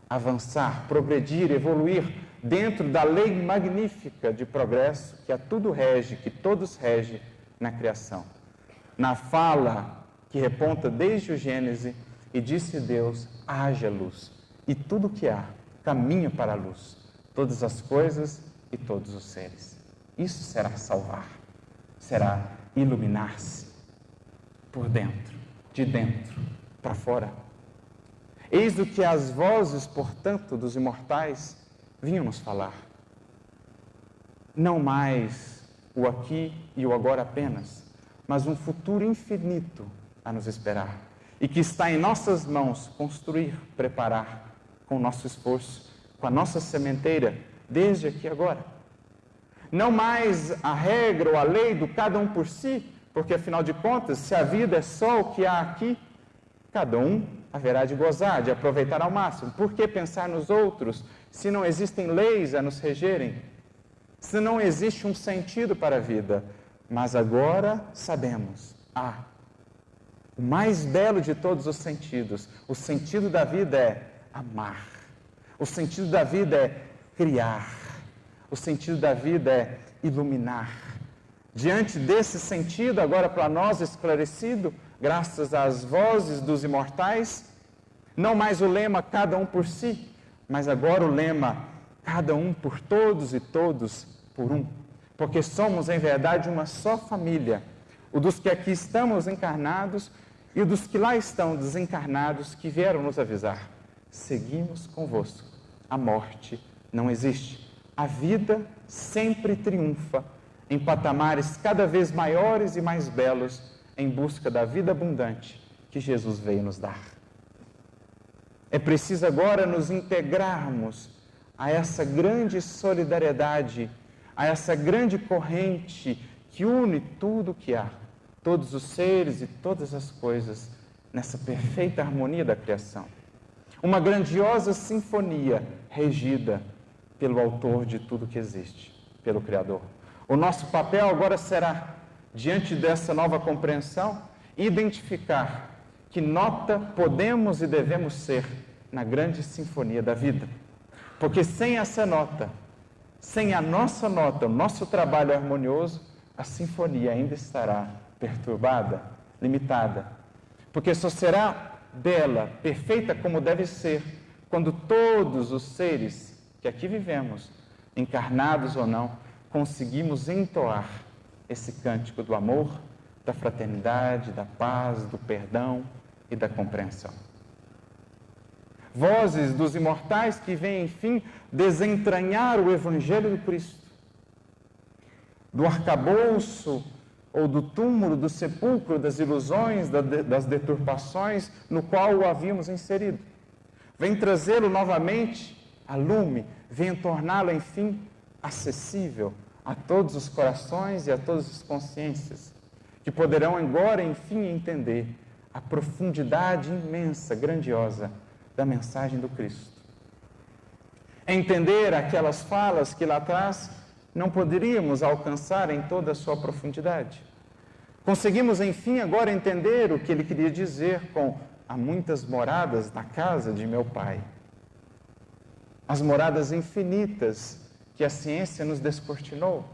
Avançar, progredir, evoluir dentro da lei magnífica de progresso que a tudo rege, que todos rege na criação. Na fala que reponta desde o Gênesis, e disse Deus, haja luz, e tudo que há caminha para a luz, todas as coisas e todos os seres. Isso será salvar, será iluminar-se por dentro, de dentro para fora. Eis o que as vozes, portanto, dos imortais vinham nos falar. Não mais o aqui e o agora apenas, mas um futuro infinito a nos esperar. E que está em nossas mãos construir, preparar, com o nosso esforço, com a nossa sementeira, desde aqui e agora. Não mais a regra ou a lei do cada um por si, porque afinal de contas, se a vida é só o que há aqui, cada um haverá de gozar, de aproveitar ao máximo. Por que pensar nos outros, se não existem leis a nos regerem? Se não existe um sentido para a vida? Mas agora sabemos, o mais belo de todos os sentidos, o sentido da vida é amar. O sentido da vida é criar. O sentido da vida é iluminar. Diante desse sentido, agora para nós esclarecido, graças às vozes dos imortais, não mais o lema cada um por si, mas agora o lema cada um por todos e todos por um. Porque somos em verdade uma só família, o dos que aqui estamos encarnados e o dos que lá estão desencarnados, que vieram nos avisar. Seguimos convosco, a morte não existe. A vida sempre triunfa em patamares cada vez maiores e mais belos em busca da vida abundante que Jesus veio nos dar. É preciso agora nos integrarmos a essa grande solidariedade, a essa grande corrente que une tudo o que há, todos os seres e todas as coisas, nessa perfeita harmonia da criação. Uma grandiosa sinfonia regida pelo autor de tudo que existe, pelo Criador. O nosso papel agora será, diante dessa nova compreensão, identificar que nota podemos e devemos ser na grande sinfonia da vida. Porque sem essa nota, sem a nossa nota, o nosso trabalho harmonioso, a sinfonia ainda estará perturbada, limitada. Porque só será bela, perfeita como deve ser, quando todos os seres que aqui vivemos, encarnados ou não, conseguimos entoar esse cântico do amor, da fraternidade, da paz, do perdão e da compreensão. Vozes dos imortais que vêm, enfim, desentranhar o Evangelho do Cristo, do arcabouço ou do túmulo, do sepulcro, das ilusões, das deturpações no qual o havíamos inserido. Vem trazê-lo novamente a lume, vem torná-lo, enfim, acessível a todos os corações e a todas as consciências, que poderão agora, enfim, entender a profundidade imensa, grandiosa da mensagem do Cristo. Entender aquelas falas que lá atrás não poderíamos alcançar em toda a sua profundidade. Conseguimos, enfim, agora entender o que ele queria dizer com há muitas moradas na casa de meu Pai. As moradas infinitas que a ciência nos descortinou,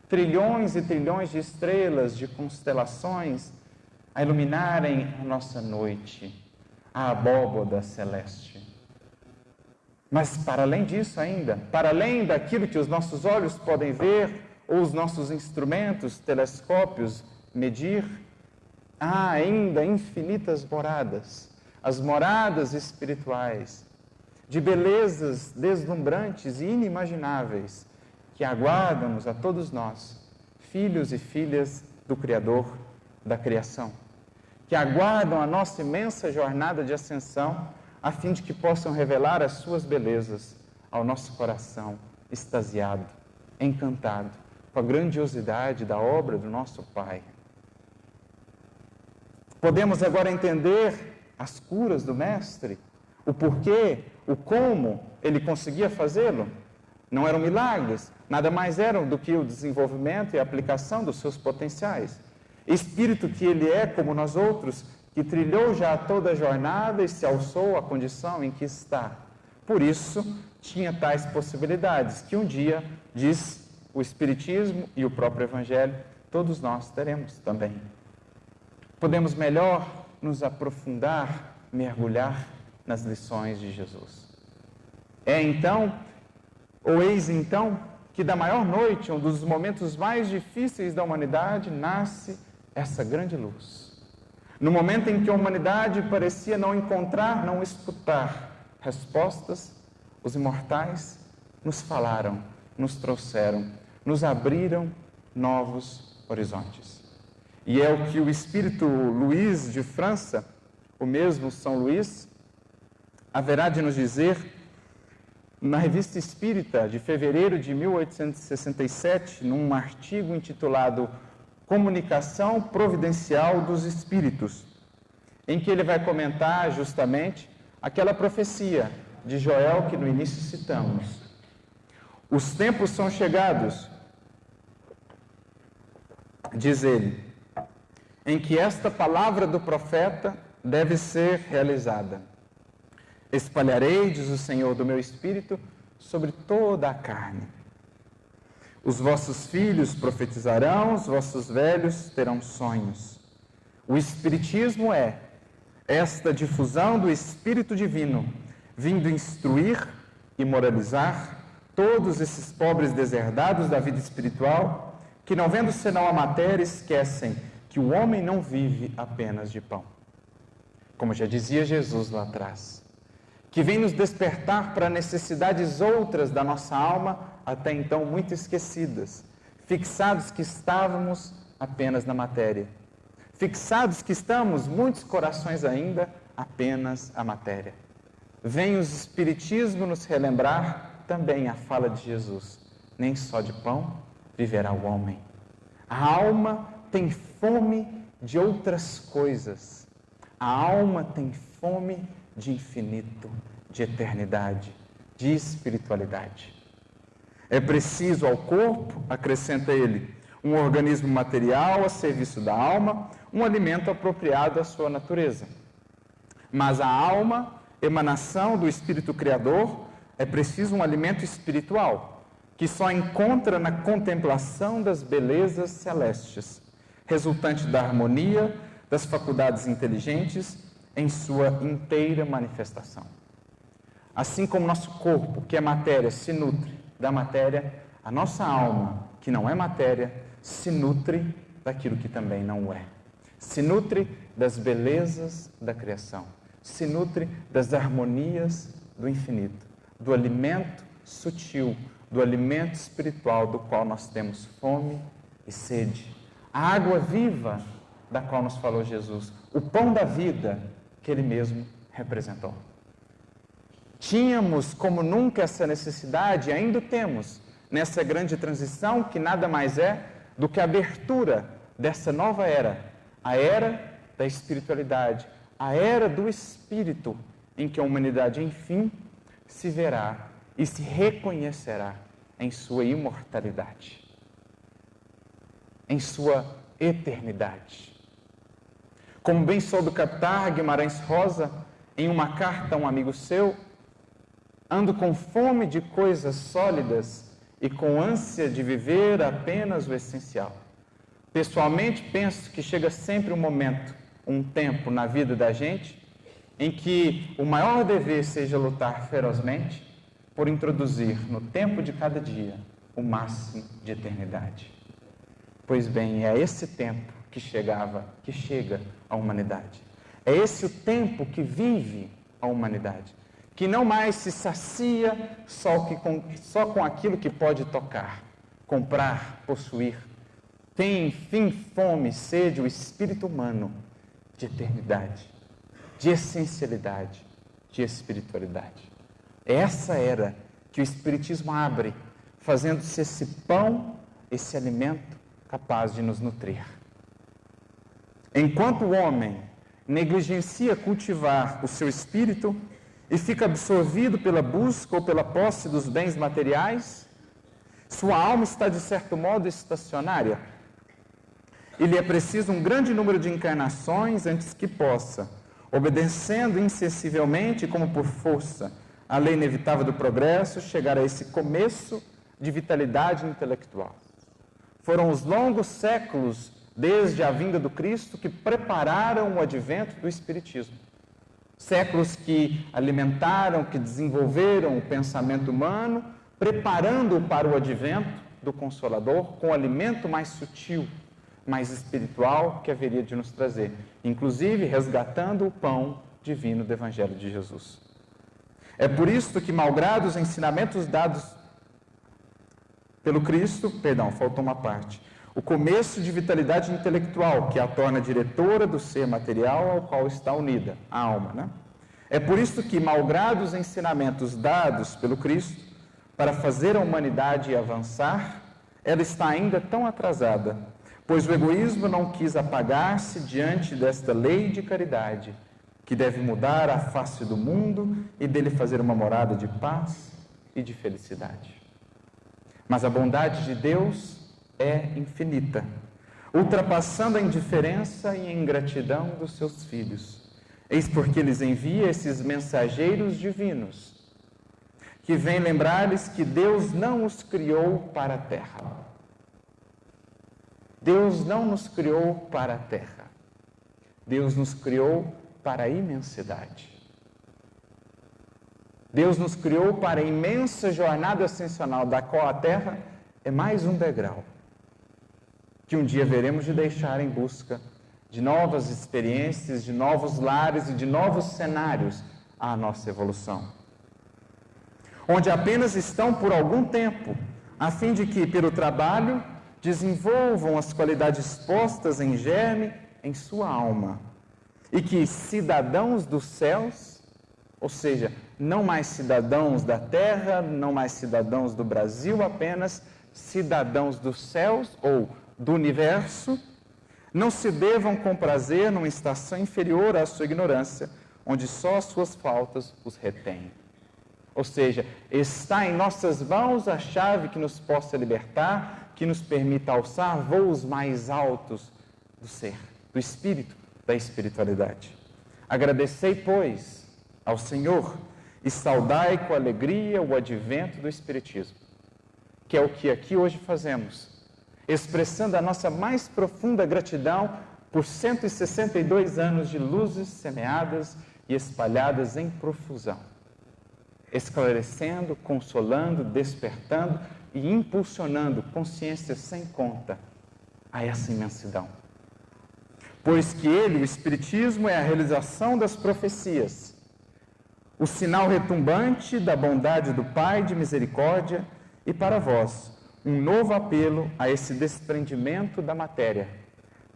trilhões e trilhões de estrelas, de constelações, a iluminarem a nossa noite, a abóboda celeste. Mas para além disso ainda, para além daquilo que os nossos olhos podem ver, ou os nossos instrumentos, telescópios, medir, há ainda infinitas moradas, as moradas espirituais, de belezas deslumbrantes e inimagináveis, que aguardam-nos a todos nós, filhos e filhas do Criador da criação, que aguardam a nossa imensa jornada de ascensão, a fim de que possam revelar as suas belezas ao nosso coração extasiado, encantado com a grandiosidade da obra do nosso Pai. Podemos agora entender as curas do Mestre, o porquê, o como ele conseguia fazê-lo. Não eram milagres, nada mais eram do que o desenvolvimento e a aplicação dos seus potenciais. Espírito que ele é, como nós outros, que trilhou já toda a jornada e se alçou à condição em que está. Por isso, tinha tais possibilidades que um dia, diz o Espiritismo e o próprio Evangelho, todos nós teremos também. Podemos melhor nos aprofundar, mergulhar nas lições de Jesus. Eis então, que da maior noite, um dos momentos mais difíceis da humanidade, nasce essa grande luz. No momento em que a humanidade parecia não encontrar, não escutar respostas, os imortais nos falaram, nos trouxeram, nos abriram novos horizontes. E é o que o espírito Luís de França, o mesmo São Luís, haverá de nos dizer na Revista Espírita de fevereiro de 1867, num artigo intitulado Comunicação Providencial dos Espíritos, em que ele vai comentar justamente aquela profecia de Joel que no início citamos. Os tempos são chegados, diz ele, em que esta palavra do profeta deve ser realizada. Espalharei, diz o Senhor, do meu Espírito sobre toda a carne. Os vossos filhos profetizarão, os vossos velhos terão sonhos. O Espiritismo é esta difusão do Espírito Divino, vindo instruir e moralizar todos esses pobres deserdados da vida espiritual, que não vendo senão a matéria, esquecem que o homem não vive apenas de pão. Como já dizia Jesus lá atrás, que vem nos despertar para necessidades outras da nossa alma, até então muito esquecidas, fixados que estávamos apenas na matéria, fixados que estamos, muitos corações ainda, apenas a matéria. Vem o Espiritismo nos relembrar também a fala de Jesus, nem só de pão viverá o homem. A alma tem fome de outras coisas, a alma tem fome de infinito, de eternidade, de espiritualidade. É preciso ao corpo, acrescenta ele, um organismo material a serviço da alma, um alimento apropriado à sua natureza. Mas a alma, emanação do Espírito Criador, é preciso um alimento espiritual, que só encontra na contemplação das belezas celestes, resultante da harmonia das faculdades inteligentes em sua inteira manifestação. Assim como nosso corpo, que é matéria, se nutre da matéria, a nossa alma, que não é matéria, se nutre daquilo que também não é. Se nutre das belezas da criação, se nutre das harmonias do infinito, do alimento sutil, do alimento espiritual do qual nós temos fome e sede. A água viva da qual nos falou Jesus, o pão da vida que Ele mesmo representou. Tínhamos como nunca essa necessidade, e ainda temos, nessa grande transição que nada mais é do que a abertura dessa nova era, a era da espiritualidade, a era do Espírito, em que a humanidade, enfim, se verá e se reconhecerá em sua imortalidade, em sua eternidade. Como bem soube captar Guimarães Rosa, em uma carta a um amigo seu, ando com fome de coisas sólidas e com ânsia de viver apenas o essencial. Pessoalmente, penso que chega sempre um momento, um tempo na vida da gente, em que o maior dever seja lutar ferozmente por introduzir no tempo de cada dia o máximo de eternidade. Pois bem, é esse tempo que chega à humanidade. É esse o tempo que vive a humanidade, que não mais se sacia só com aquilo que pode tocar, comprar, possuir. Tem, enfim, fome, sede, o espírito humano de eternidade, de essencialidade, de espiritualidade. Essa era que o Espiritismo abre, fazendo-se esse pão, esse alimento capaz de nos nutrir. Enquanto o homem negligencia cultivar o seu espírito e fica absorvido pela busca ou pela posse dos bens materiais, sua alma está, de certo modo, estacionária. E lhe é preciso um grande número de encarnações antes que possa, obedecendo insensivelmente, como por força, a lei inevitável do progresso, chegar a esse começo de vitalidade intelectual. Foram os longos séculos desde a vinda do Cristo que prepararam o advento do Espiritismo. Séculos que alimentaram, que desenvolveram o pensamento humano preparando-o para o advento do Consolador com o alimento mais sutil, mais espiritual que haveria de nos trazer, inclusive resgatando o pão divino do Evangelho de Jesus. É por isso que, malgrado os ensinamentos dados pelo Cristo, faltou uma parte, o começo de vitalidade intelectual, que a torna diretora do ser material ao qual está unida, a alma, né? É por isso que, malgrado os ensinamentos dados pelo Cristo, para fazer a humanidade avançar, ela está ainda tão atrasada, pois o egoísmo não quis apagar-se diante desta lei de caridade, que deve mudar a face do mundo e dele fazer uma morada de paz e de felicidade. Mas a bondade de Deus é infinita, ultrapassando a indiferença e a ingratidão dos seus filhos. Eis porque eles envia esses mensageiros divinos, que vêm lembrar-lhes que Deus não os criou para a terra. Deus não nos criou para a terra. Deus nos criou para a imensidade. Deus nos criou para a imensa jornada ascensional, da qual a terra é mais um degrau, que um dia veremos de deixar em busca de novas experiências, de novos lares e de novos cenários à nossa evolução, onde apenas estão por algum tempo, a fim de que, pelo trabalho, desenvolvam as qualidades postas em germe em sua alma, e que cidadãos dos céus, ou seja, não mais cidadãos da terra, não mais cidadãos do Brasil apenas, cidadãos dos céus ou do universo, não se devam comprazer numa estação inferior à sua ignorância, onde só as suas faltas os retêm. Ou seja, está em nossas mãos a chave que nos possa libertar, que nos permita alçar voos mais altos do ser, do espírito, da espiritualidade. Agradecei, pois, ao Senhor e saudai com alegria o advento do Espiritismo, que é o que aqui hoje fazemos, expressando a nossa mais profunda gratidão por 162 anos de luzes semeadas e espalhadas em profusão, esclarecendo, consolando, despertando e impulsionando consciências sem conta a essa imensidão. Pois que ele, o Espiritismo, é a realização das profecias, o sinal retumbante da bondade do Pai de misericórdia e para vós, um novo apelo a esse desprendimento da matéria,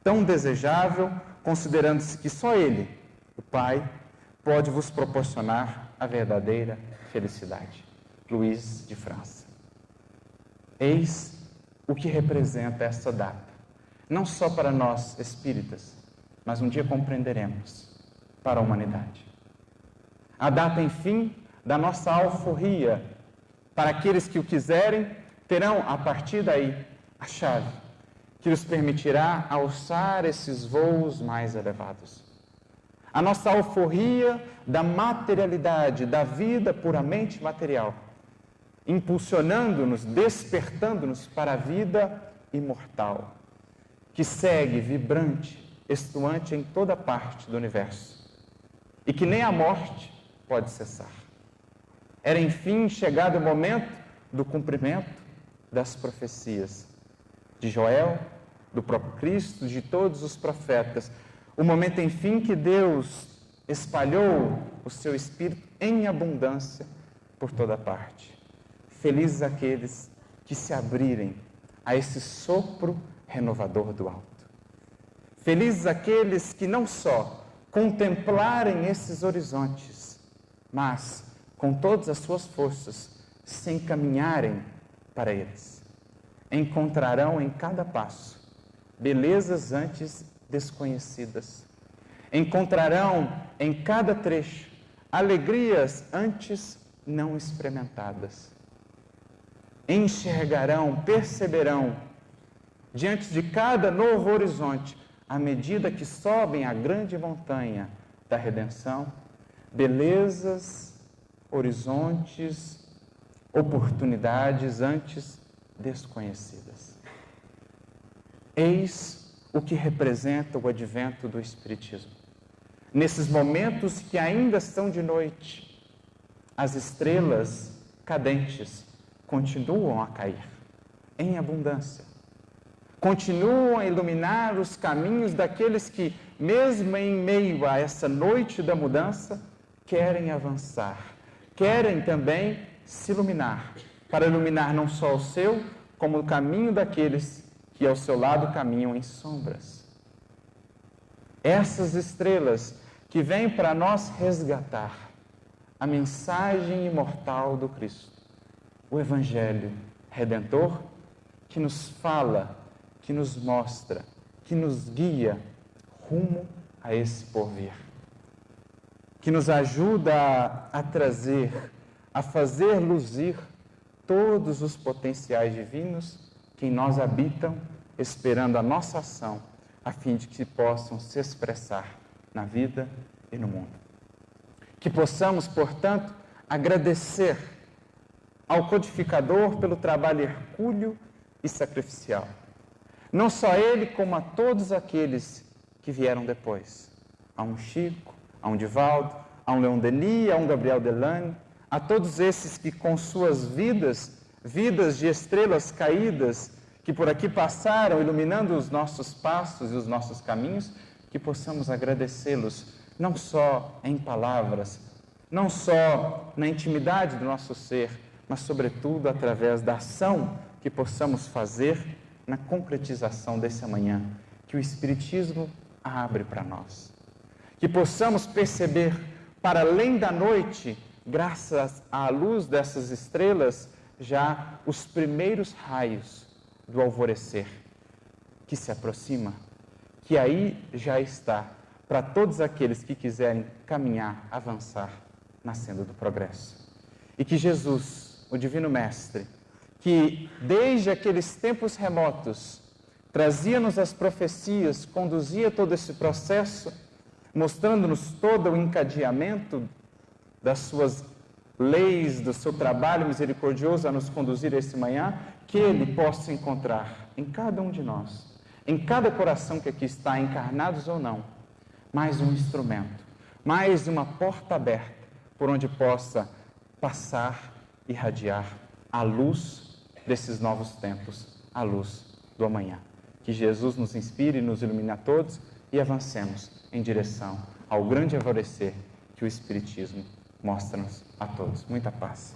tão desejável, considerando-se que só Ele, o Pai, pode vos proporcionar a verdadeira felicidade. Luís de França. Eis o que representa esta data, não só para nós espíritas, mas um dia compreenderemos para a humanidade. A data, enfim, da nossa alforria, para aqueles que o quiserem, terão a partir daí a chave que os permitirá alçar esses voos mais elevados. A nossa alforria da materialidade, da vida puramente material, impulsionando-nos, despertando-nos para a vida imortal, que segue vibrante, estuante em toda parte do universo, e que nem a morte pode cessar. Era, enfim, chegado o momento do cumprimento das profecias de Joel, do próprio Cristo, de todos os profetas. O momento, enfim, que Deus espalhou o seu Espírito em abundância por toda parte. Felizes aqueles que se abrirem a esse sopro renovador do alto. Felizes aqueles que não só contemplarem esses horizontes, mas, com todas as suas forças, se encaminharem para eles. Encontrarão em cada passo belezas antes desconhecidas. Encontrarão em cada trecho alegrias antes não experimentadas. Enxergarão, perceberão, diante de cada novo horizonte, à medida que sobem a grande montanha da redenção, belezas, horizontes, oportunidades antes desconhecidas. Eis o que representa o advento do Espiritismo. Nesses momentos que ainda estão de noite, as estrelas cadentes continuam a cair em abundância. Continuam a iluminar os caminhos daqueles que, mesmo em meio a essa noite da mudança, querem avançar, querem também se iluminar, para iluminar não só o seu, como o caminho daqueles que ao seu lado caminham em sombras. Essas estrelas que vêm para nós resgatar a mensagem imortal do Cristo, o Evangelho Redentor, que nos fala, que nos mostra, que nos guia rumo a esse porvir, que nos ajuda a trazer, a fazer luzir todos os potenciais divinos que em nós habitam, esperando a nossa ação, a fim de que possam se expressar na vida e no mundo. Que possamos, portanto, agradecer ao codificador pelo trabalho hercúleo e sacrificial. Não só ele, como a todos aqueles que vieram depois. A um Chico, a um Divaldo, a um Leon Denis, a um Gabriel Delane, a todos esses que com suas vidas de estrelas caídas, que por aqui passaram, iluminando os nossos passos e os nossos caminhos, que possamos agradecê-los, não só em palavras, não só na intimidade do nosso ser, mas sobretudo através da ação que possamos fazer na concretização desse amanhã, que o Espiritismo abre para nós. Que possamos perceber, para além da noite, graças à luz dessas estrelas, já os primeiros raios do alvorecer, que se aproxima, que aí já está, para todos aqueles que quiserem caminhar, avançar, na senda do progresso. E que Jesus, o Divino Mestre, que desde aqueles tempos remotos trazia-nos as profecias, conduzia todo esse processo, mostrando-nos todo o encadeamento das suas leis, do seu trabalho misericordioso a nos conduzir esse manhã, que Ele possa encontrar em cada um de nós, em cada coração que aqui está, encarnados ou não, mais um instrumento, mais uma porta aberta, por onde possa passar e irradiar a luz desses novos tempos, a luz do amanhã. Que Jesus nos inspire e nos ilumine a todos e avancemos em direção ao grande alvorecer que o Espiritismo mostra-nos a todos. Muita paz.